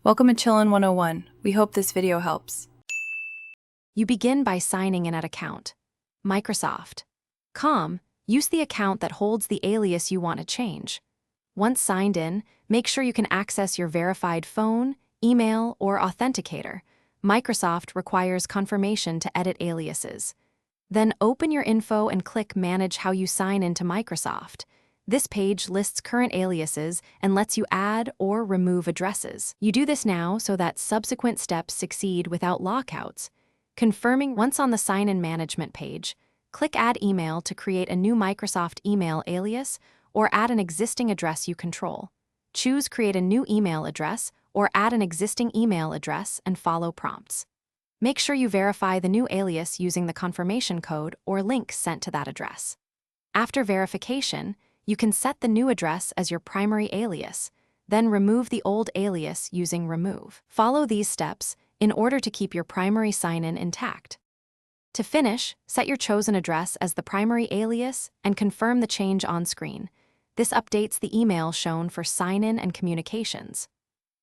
Welcome to Chillin' 101. We hope this video helps. You begin by signing in at account. Microsoft. Use the account that holds the alias you want to change. Once signed in, make sure you can access your verified phone, email, or authenticator. Microsoft requires confirmation to edit aliases. Then open your info and click Manage how you sign into Microsoft. This page lists current aliases and lets you add or remove addresses. You do this now so that subsequent steps succeed without lockouts. Confirming once on the sign-in management page, click Add Email to create a new Microsoft email alias or add an existing address you control. Choose Create a new email address or add an existing email address and follow prompts. Make sure you verify the new alias using the confirmation code or link sent to that address. After verification, you can set the new address as your primary alias, then remove the old alias using Remove. Follow these steps in order to keep your primary sign-in intact. To finish, set your chosen address as the primary alias and confirm the change on screen. This updates the email shown for sign-in and communications.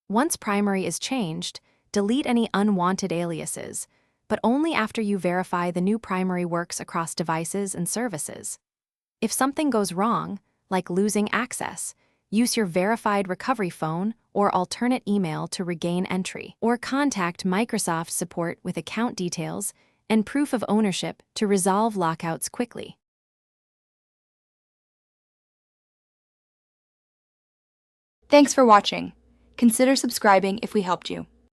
Once primary is changed, delete any unwanted aliases, but only after you verify the new primary works across devices and services. If something goes wrong, like losing access, use your verified recovery phone or alternate email to regain entry, or contact Microsoft support with account details and proof of ownership to resolve lockouts quickly. Thanks for watching. Consider subscribing if we helped you.